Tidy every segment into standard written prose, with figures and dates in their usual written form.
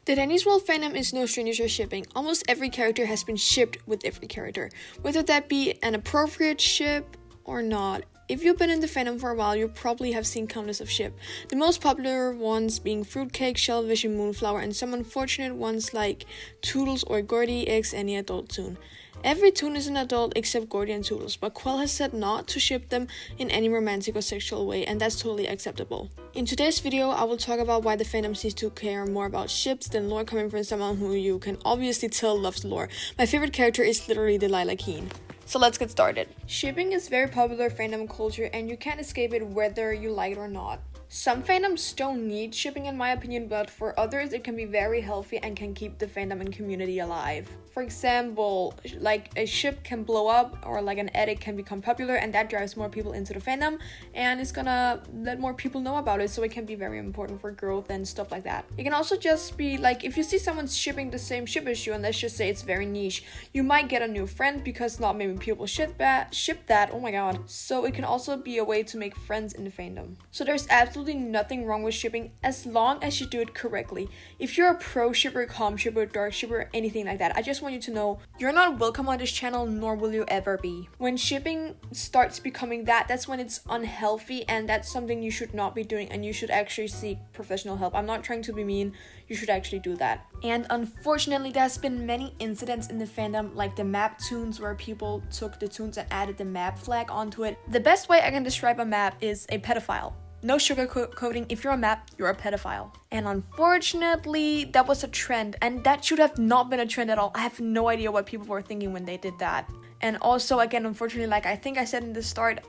The Denny's World fandom is no stranger to shipping. Almost every character has been shipped with every character, whether that be an appropriate ship or not. If you've been in the fandom for a while, you probably have seen countless of ship. The most popular ones being Fruitcake, Shellfish, Moonflower, and some unfortunate ones like Toodles or Gordy x any adult toon. Every toon is an adult except Gordy and Toodles, but Quell has said not to ship them in any romantic or sexual way, and that's totally acceptable. In today's video, I will talk about why the fandom seems to care more about ships than lore, coming from someone who you can obviously tell loves lore. My favorite character is literally Delilah Keen. So let's get started. Shipping is very popular fandom culture and you can't escape it whether you like it or not. Some fandoms don't need shipping in my opinion, but for others it can be very healthy and can keep the fandom and community alive. For example, like a ship can blow up or like an edit can become popular and that drives more people into the fandom and it's gonna let more people know about it, so it can be very important for growth and stuff like that. It can also just be like if you see someone shipping the same ship as you and let's just say it's very niche, you might get a new friend because not many people ship that, oh my god. So it can also be a way to make friends in the fandom. So there's absolutely nothing wrong with shipping as long as you do it correctly. If you're a pro shipper, com shipper, dark shipper, anything like that, I just want you to know you're not welcome on this channel, nor will you ever be. When shipping starts becoming that's when it's unhealthy and that's something you should not be doing and you should actually seek professional help. I'm not trying to be mean, you should actually do that. And unfortunately there's been many incidents in the fandom like the map toons where people took the toons and added the map flag onto it. The best way I can describe a map is a pedophile. No sugarcoating, if you're a map, you're a pedophile. And unfortunately, that was a trend, and that should have not been a trend at all. I have no idea what people were thinking when they did that. And also, again, unfortunately, like I think I said in the start,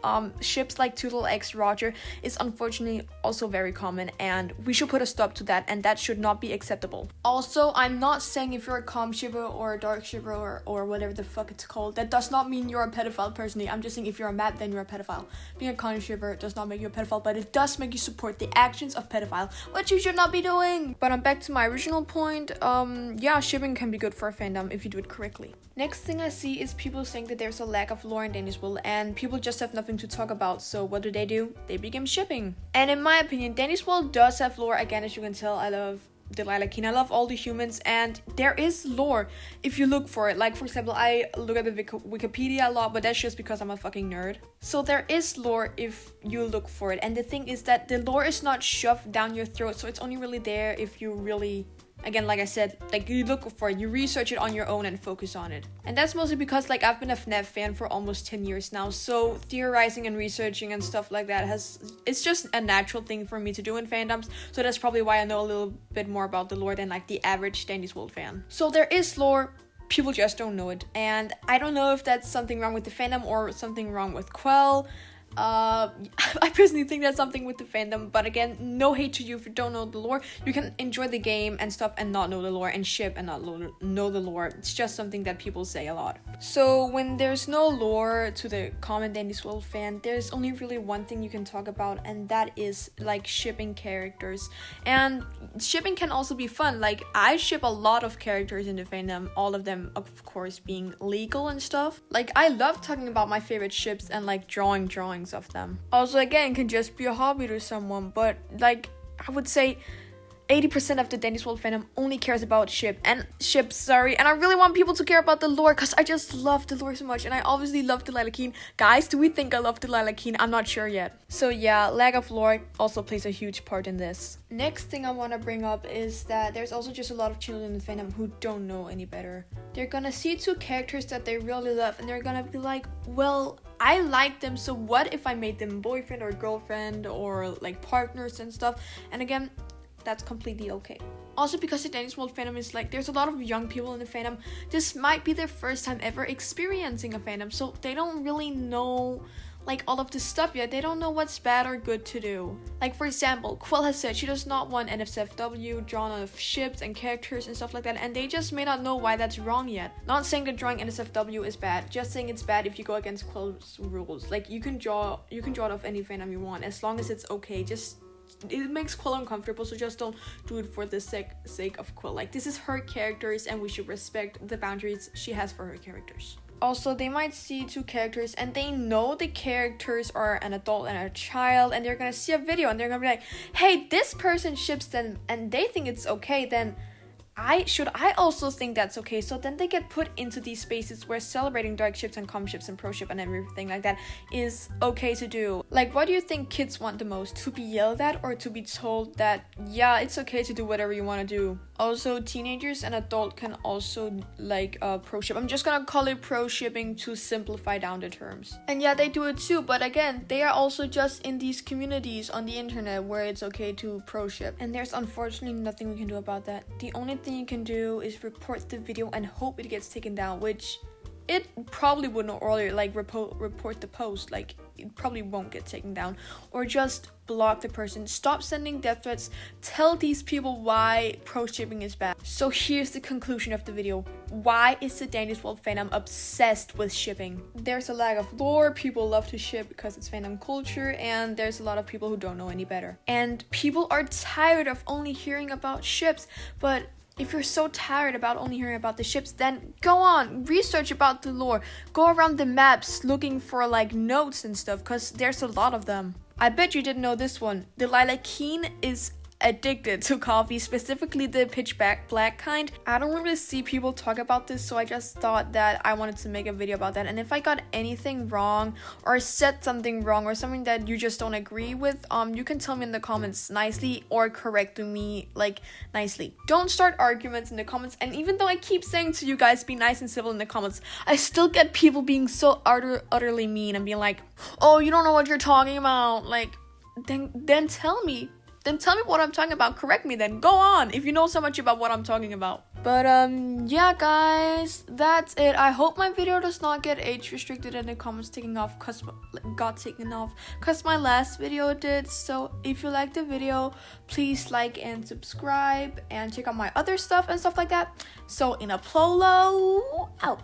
ships like Toodle X Roger is unfortunately also very common, and we should put a stop to that, and that should not be acceptable. Also, I'm not saying if you're a com shipper or a dark shipper or whatever the fuck it's called, that does not mean you're a pedophile personally. I'm just saying if you're a map, then you're a pedophile. Being a con shipper does not make you a pedophile, but it does make you support the actions of pedophile, which you should not be doing. But I'm back to my original point. Yeah, shipping can be good for a fandom if you do it correctly. Next thing I see is people saying that there's a lack of lore in Denny's World and people just have nothing to talk about, so what do? They begin shipping. And in my opinion, Denny's World does have lore. Again, as you can tell, I love Delilah Keen, I love all the humans, and there is lore if you look for it. Like for example, I look at the Wikipedia a lot, but that's just because I'm a fucking nerd. So there is lore if you look for it, and the thing is that the lore is not shoved down your throat, so it's only really there if you really, again, like I said, like you look for it, you research it on your own and focus on it. And that's mostly because like I've been a FNAF fan for almost 10 years now, so theorizing and researching and stuff like that it's just a natural thing for me to do in fandoms, so that's probably why I know a little bit more about the lore than like the average Denny's World fan. So there is lore, people just don't know it, and I don't know if that's something wrong with the fandom or something wrong with Quell. I personally think that's something with the fandom, but again, no hate to you if you don't know the lore. You can enjoy the game and stuff and not know the lore, and ship and not know the lore. It's just something that people say a lot. So when there's no lore to the common Denny's World fan, there's only really one thing you can talk about, and that is like shipping characters. And shipping can also be fun. Like I ship a lot of characters in the fandom, all of them of course being legal and stuff. Like I love talking about my favorite ships and like drawings of them. Also, again, can just be a hobby to someone, but like I would say 80% of the Denny's World fandom only cares about ships, and I really want people to care about the lore because I just love the lore so much, and I obviously love Delilah Keen. Guys, do we think I love Delilah Keen? I'm not sure yet. So yeah, lack of lore also plays a huge part in this. Next thing I want to bring up is that there's also just a lot of children in the fandom who don't know any better. They're gonna see two characters that they really love and they're gonna be like, well, I like them, so what if I made them boyfriend or girlfriend or like partners and stuff? And again, that's completely okay. Also, because the Denny's World fandom is like, there's a lot of young people in the fandom. This might be their first time ever experiencing a fandom, so they don't really know like all of this stuff yet. They don't know what's bad or good to do. Like for example, Quell has said she does not want NSFW drawn of ships and characters and stuff like that, and they just may not know why that's wrong yet. Not saying that drawing NSFW is bad, just saying it's bad if you go against Quell's rules. Like you can draw it of any fandom you want as long as it's okay. Just it makes Quell uncomfortable, so just don't do it for the sake of Quell. Like this is her characters and we should respect the boundaries she has for her characters. Also, they might see two characters and they know the characters are an adult and a child, and they're gonna see a video and they're gonna be like, hey, this person ships them and they think it's okay, then I also think that's okay? So then they get put into these spaces where celebrating dark ships and com ships and pro ship and everything like that is okay to do. Like, what do you think kids want the most? To be yelled at or to be told that, yeah, it's okay to do whatever you want to do? Also, teenagers and adult can also like pro ship. I'm just gonna call it pro shipping to simplify down the terms. And yeah, they do it too, but again, they are also just in these communities on the internet where it's okay to pro ship. And there's unfortunately nothing we can do about that. The only thing you can do is report the video and hope it gets taken down, which it probably wouldn't, or like report the post, like it probably won't get taken down, or just block the person, stop sending death threats, tell these people why pro shipping is bad. So here's the conclusion of the video. Why is the Danny's World fandom obsessed with shipping? There's a lack of lore, people love to ship because it's fandom culture, and there's a lot of people who don't know any better. And people are tired of only hearing about ships, but if you're so tired about only hearing about the ships, then go on, research about the lore. Go around the maps looking for like notes and stuff, because there's a lot of them. I bet you didn't know this one. Delilah Keene is addicted to coffee, specifically the pitch black kind. I don't really see people talk about this, so I just thought that I wanted to make a video about that. And if I got anything wrong or said something wrong or something that you just don't agree with, you can tell me in the comments nicely or correct me like nicely. Don't start arguments in the comments. And even though I keep saying to you guys be nice and civil in the comments, I still get people being so utterly mean and being like, oh, you don't know what you're talking about. Like, then tell me. Then tell me what I'm talking about. Correct me then. Go on if you know so much about what I'm talking about. But yeah guys, that's it. I hope my video does not get age restricted and the comments taken off cause my last video did. So if you like the video, please like and subscribe and check out my other stuff and stuff like that. So in a Plolo out.